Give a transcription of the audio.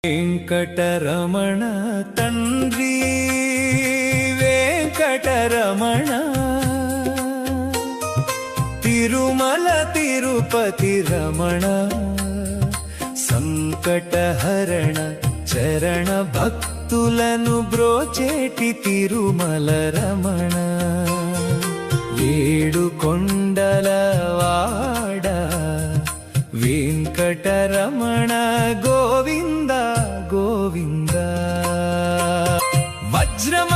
వెంకటరమణ తండ్రి వెంకటరమణ తిరుమల తిరుపతి రమణ సంకటహరణ చరణ భక్తులను బ్రోచేటి తిరుమల రమణ ఏడు కొండల వాడ వెంకటరమణ గోవింద గోవింద వజ్రమ